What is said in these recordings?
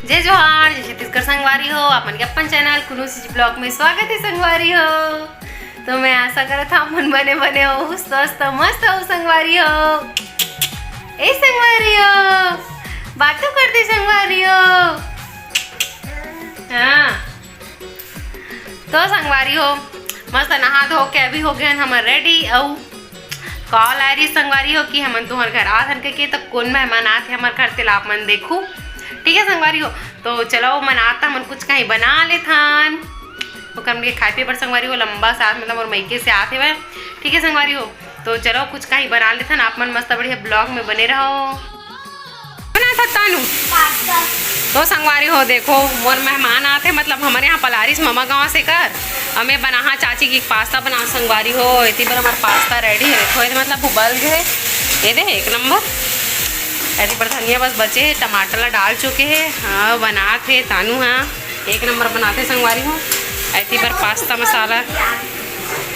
जय जोहार, जय छत्तीसगढ़ संगवारी हो। अपन के अपन चैनल कुनू सी ब्लॉग में स्वागत है संगवारी हो। तो मैं आशा करत हूँ अपन बने बने हो, स्वस्थ मस्त हो संगवारी हो। ए संगवारी हो, बातों करते संगवारी हो। हाँ तो संगवारी हो, मस्त नहा धो के अभी हो गए हम रेडी। और कॉल आ रही संगवारी हो कि हम तुम्हारे घर आ धन के तो कौन मेहमान आते हमारे घर से आप मन देखू। ठीक है संगवारी हो, तो चलो मन आता मन कुछ कहीं बना ले थान के खाए पे पर संगवारी हो लंबा साथ मतलब और मैके से आते हुए। ठीक है संगवारी हो, तो चलो कुछ कहीं बना ले थान आप मन मस्त बढ़िया ब्लॉग में बने रहो। बना सकता नू तो संगवारी हो देखो मोर मेहमान आते मतलब हमारे यहाँ पलारिस मामा गाँव से कर हमें बना चाची की पास्ता बना संगवारी हो। इतनी बार हमारा पास्ता रेडी है देखो मतलब उबल गए ये दे एक नंबर। ऐसी पर धनिया बस बचे है, टमाटर डाल चुके हैं। हाँ बनाते तानू हाँ एक नंबर बनाते संगवारी हो। ऐसी पर पास्ता मसाला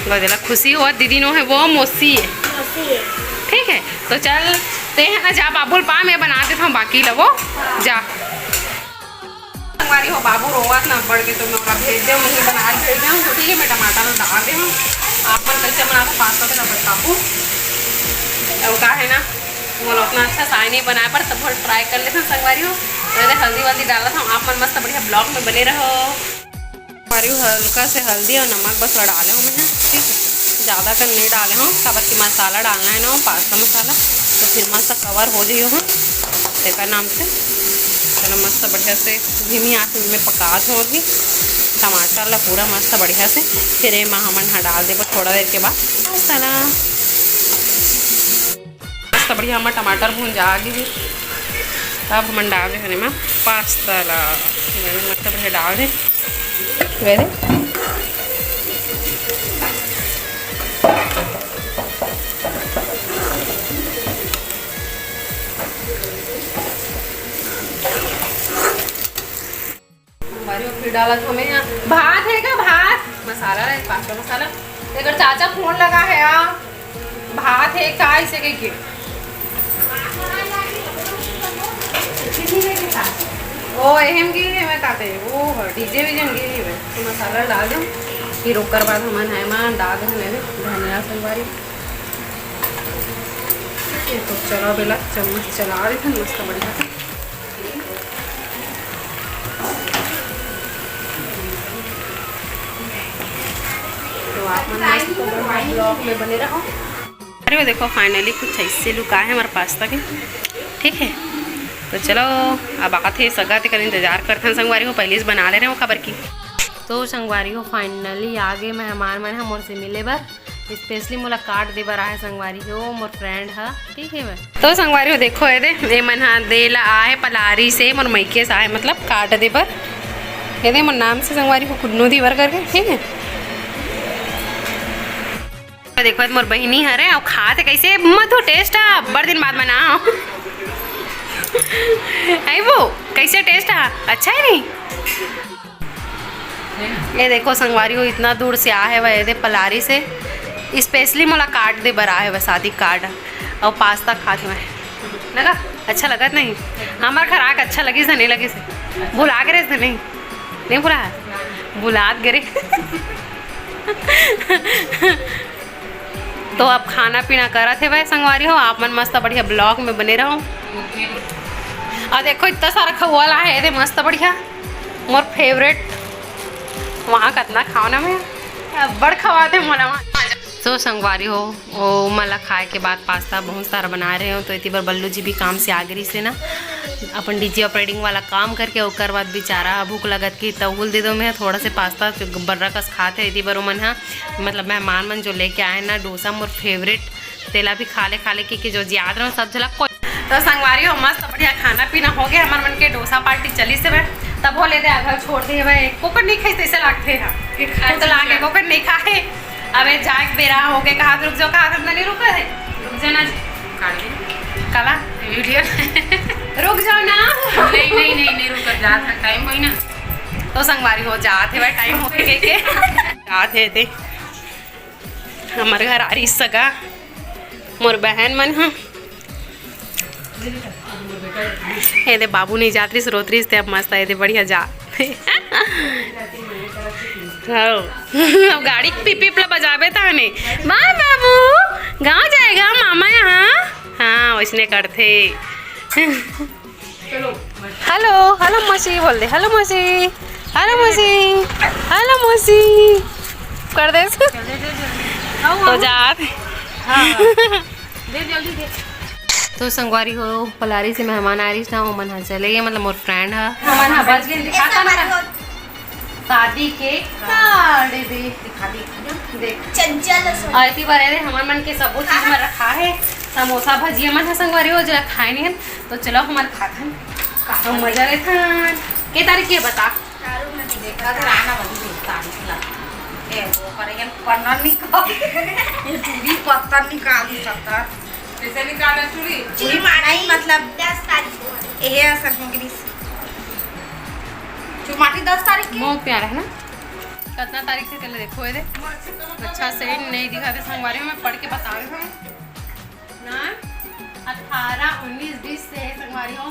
बदला खुशी हो दीदी नो है वो मोसी है। ठीक है तो चल ते है ना जा बाबुल पा मैं बना देता हूँ बाकी लगो जा संगवारी हो। बाबू रोवत ना बढ़ के तो मैं भेज दे मुझे बना भेज दूँ तो ठीक है मैं टमाटर डाल दे हूँ। आप मन कैसे बनाते पास्ता तो बताऊँ और का है ना वो उतना अच्छा साई नहीं बनाया पर तब ट्राई कर लेते हैं संगवारी हो। तो हल्दी वल्दी डाला था आप मन मस्त बढ़िया ब्लॉग में बने रहो। संगवारी हल्का से हल्दी और नमक बस डाले हूँ मैं। ठीक है ज़्यादा कर नहीं डाले हूँ काबर की मसाला डालना है ना पास्ता मसाला तो फिर मस्त कवर हो जाइए हूँ देखा नाम से। चलो मस्त बढ़िया से धीमी आँच में पका दूँ अभी टमाटर ला पूरा मस्त बढ़िया से फिर ये हमन डाल दे थोड़ा देर के बाद मसाला मस्त बढ़िया हमारा टमाटर भून जा गई। अब हम डाल दे में पास्ता ला मस्त बढ़िया डाल दे वे फिर डाला तो हमें यहाँ भात है का भात मसाला है पास्ता मसाला अगर चाचा फोन लगा है भात है का इसे के ओ अहम गिरी है मैं कहते वो डीजे भी जन गिरी है तो मसाला डाल दूँ फिर ओकर बाद हम है मान डाल दें धनिया संगवारी। तो चलो बेला चम्मच चला रहे थे मस्त बढ़िया से। तो आप ब्लॉग में बने रहो। अरे देखो फाइनली कुछ ऐसे लुक आए हमारे पास्ता के। ठीक है तो चलो अब आते सगा कर इंतजार करते हैं संगवारी हो पहले से बना ले रहे हो खबर की। तो संगवारी हो फाइनली आगे मेहमान मन है मोर से मिले बर स्पेशली मुलाकात दे बर आए संगवारी हो मोर फ्रेंड है। ठीक है तो संगवारी हो देखो ये मन हाँ दे ला आए पलारी से मोर मैके से आए मतलब काट दे बर ये दे मोर नाम से संगवारी हो कुन्नू दी बर करके। ठीक है देखो मोर बहनी हरे और खाते कैसे मत हो टेस्ट बड़ दिन बाद बना आई वो कैसे टेस्ट है अच्छा है नहीं। ये देखो संगवारी हो इतना दूर से आ है वह पलारी से स्पेशली मुलाकात दे बर है वह शादी कार्ड और पास्ता खाते हुए लगा अच्छा लगा नहीं हमारे खराक अच्छा लगी से नहीं लगी से भुला गिरे से नहीं भुला भुलात गिरे। तो अब खाना पीना करा थे भाई संगवारी हो आप मन मस्त बढ़िया ब्लॉग में बने रहो। और देखो इतना सारा खवाला है ये मस्त बढ़िया मोर फेवरेट वहाँ कितना खाना में बड़ खवाते मोला वहाँ। तो संगवारी हो वो मला खाए के बाद पास्ता बहुत सारा बना रहे हो। तो इतनी बार बल्लू जी भी काम से आ गई से ना अपन डीजी ऑपरेटिंग वाला काम करके ओकर बाद बेचारा भूख लगत की तहुल दे दो मैं थोड़ा से पास्ता बर्रा कस खाते इतनी बार मन हाँ मतलब मेहमान मन जो लेके आए ना डोसा मोर फेवरेट तेला भी खा ले कि जो याद रहो सब झलक कोई। तो संगवारी हो मस्त बढ़िया खाना पीना हो गया हमारे मन के डोसा पार्टी चली से भाई तब हो ले दे आधा छोड़ दे भाई कोकर नहीं खाई ऐसे लगते हैं तो लागे कोकर नहीं खाए। अबे जाए बेरा हो गए कहा रुक जाओ कहा नहीं रुका है रुक जाना कला वीडियो रुक जाओ ना नहीं रुक जा टाइम हो ना। तो संगवारी हो जाते भाई टाइम हो के जाते थे हमारे घर आ रही सगा मोर बहन मन हाँ ये दे बाबू नहीं जात रही रोत रही अब मस्त है बढ़िया जा अब गाड़ी पिपी बजावे था ने बाय बाबू गाँव जाएगा मामा यहाँ। हाँ वैसने करते। हेलो हेलो मौसी बोल दे हेलो मौसी हेलो मौसी हेलो मौसी कर दे तो जा जल्दी दे। तो संगवारी हो पलारी से मेहमान आ रही ना वो मन चले गए मतलब मोर फ्रेंड है शादी के कार्ड दिखा देख चंचल आती बार रे हमार मन के सब चीज में रखा है समोसा भजिया मन है संगवारी हो जरा खाए नहीं तो चलो हमार खाथन तो मजा ले थन के तारीख के बता देखा तो आना बड़ी तारीख ला ए वो करेंगे पन्ना निकाल ये चूड़ी पत्ता निकाल सकता कैसे निकालना चूड़ी मानाई मतलब 10 तारीख को ये असर में चुमाटी 10 तारीख की बहुत प्यारा है ना कितना तारीख से चले देखो ये अच्छा से नहीं दिखाते संगवारी में पढ़ के बता रहे हैं ना 18 19 20 से संगवारी हो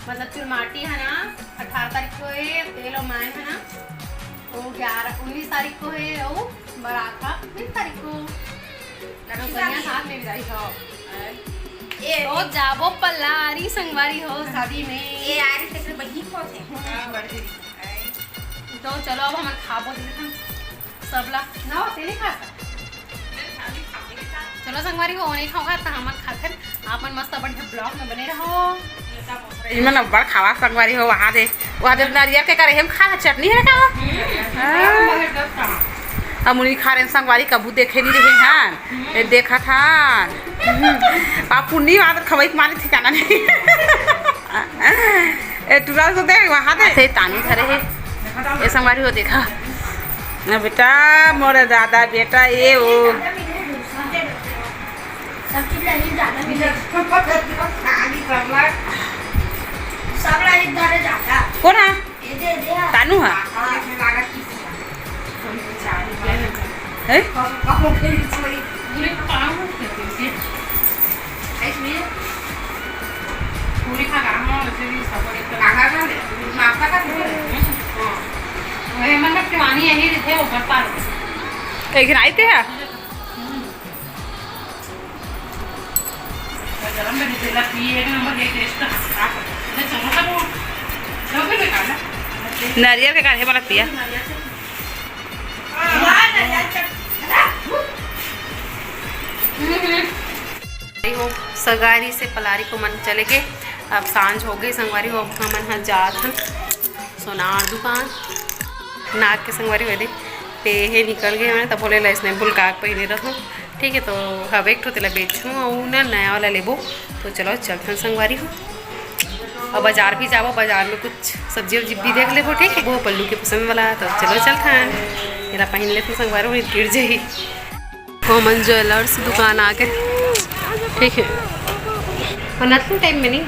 मतलब चुरमाटी है ना 18 तारीख को है तेलो माय है ना तो 11 19 तारीख को है वो बरात 20 तारीख को कन्या साथ में विदाई हो तो जाबो पलारी संगवारी हो शादी में ये आ रही से बही को थे तो चलो अब हम खाबो सबला ना होते नहीं खाता चलो संगवारी हो नहीं खाओगा तो हम खाकर आपन मस्त बढ़िया ब्लॉग में बने रहो इमन बड़ खावा संगवारी हो वहां दे नारियल के करे हम खा चटनी है का हम उन्हीं खा रहे संगवारी कबू देखे नहीं रहे हैं ये देखा था आप पुण्य आदत खवाई मारे ठिकाना नहीं ए टुरा तो देख वहां दे तानी धरे है ये संगवारी हो देखा ना बेटा मोरे दादा बेटा ये वो कौन है तानू है एक दिन आते हैं नारियल के काढ़े वाला पिया हो सगारी से पलारी को मन चले गए अब सांझ हो गई संगवारी हो हमन हाँ जात हन सोनार दुकान नाक के संगवारी हुए दे पेहे निकल गए मैंने तब बोले इसने बुलकाक पहने रखो ठीक है तो हवे एक तेला बेचूँ और ना नया वाला लेबो तो चलो चलते संगवारी हो और बाजार भी जाओ बाजार में कुछ सब्जी वब्जी भी देख लेबो ठीक है वो पल्लू के पसंद वाला तो चलो चलते मेरा पहन लेते संगवारी में गिर जाही कॉमन ज्वेलर्स दुकान आके ठीक है और नथिंग टाइम में नहीं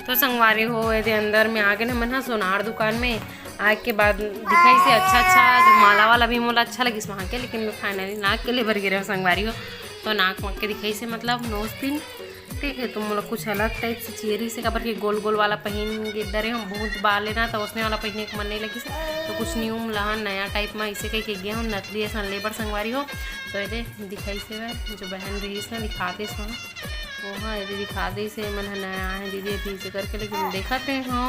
तो संगवारी हो यदि अंदर में आगे ना मन सोनार दुकान में आग के बाद दिखाई से अच्छा जो माला वाला भी मोला अच्छा लगी वहाँ के लेकिन मैं फाइनली नाक के लिए भर गिरे संगवारी हो तो नाक वाक के दिखाई से मतलब नोज पिन ठीक है तो मोला कुछ अलग टाइप से चेरी से कबर के गोल गोल वाला पहन के डरे हम बहुत बाल लेना तो उसने वाला पहनने के मन नहीं लगी से तो कुछ न्यू लहन नया टाइप में इसे कहीं के गया हूँ नकली ऐसा लेबर संगवारी हो तो ये दिखाई से वह जो बहन रही इसने दिखाते इस वो हाँ यदि दिखा दे से मन नया है दीदी अभी से करके लेकिन देखते रहे हो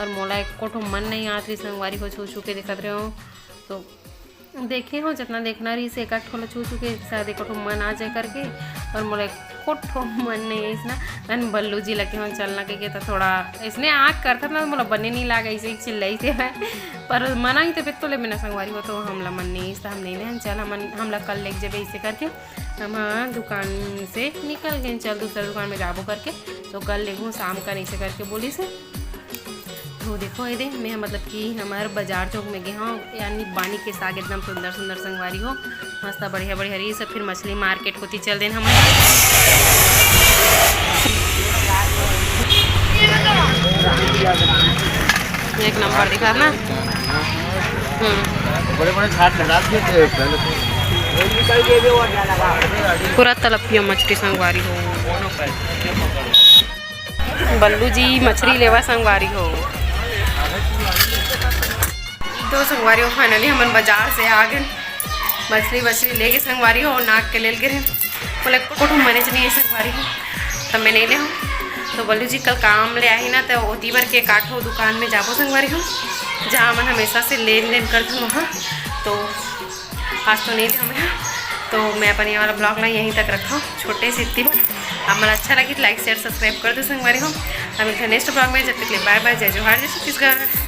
और मोला एक कोठो मन नहीं आती संगवारी को छू छू के देखते रहे हो तो देखे हो जितना देखना रही से एक ठोला छू छू के शायद एक मन आ जाए करके और मोला एक कोठो मन नहीं है इसना मैंने बल्लू जी लगे हम चलना के तो थोड़ा इसने आँख करता ना मोला बने नहीं लगा ऐसे ही चिल्लाई से है पर मना ही तो फिर तो ले मैंने संगवारी हो तो हमला मन नहीं इसका हम नहीं लें चल हमला कल ले जब ऐसे करके हम हाँ दुकान से निकल गए चल दूसरा दुकान में जाबो करके तो कल लेगूँ शाम का ऐसे करके बोली से तो देखो ये दे मैं मतलब कि हमारे बाजार चौक में गए हाँ यानी बानी के साग एकदम सुंदर सुंदर संगवारी हो मस्त बढ़िया बढ़िया रही सब फिर मछली मार्केट होती चल देन हम एक नंबर दिखा ना बड़े बड़े छाट लगा दिए थे पहले पूरा तलपिया मछली संगवारी हो। बल्लू जी मछली लेवा संगवारी हो। तो संगवारी हो फाइनली हम बाजार से आ गए मछली लेके संगवारी हो नाक के ले गए बोले कुछ मैनेज नहीं है संगवारी हो तब मैं नहीं ले हूँ। तो बल्लू जी कल काम ले आई ना तो ओती भर के काठो दुकान में जाबो संगवारी हो जहाँ मन हमेशा से लेन देन करते हैं वहाँ। तो आज तो नहीं ले हमें। तो मैं अपने ये वाला ब्लॉग ला यहीं तक रखा हूँ छोटे से इतनी बार। आप मला अच्छा लगी तो लाइक शेयर सब्सक्राइब कर दो संगवारी हो। हम नेक्स्ट ब्लॉग में जब तक ले बाय बाय जय जोहार जय छत्तीसगढ़।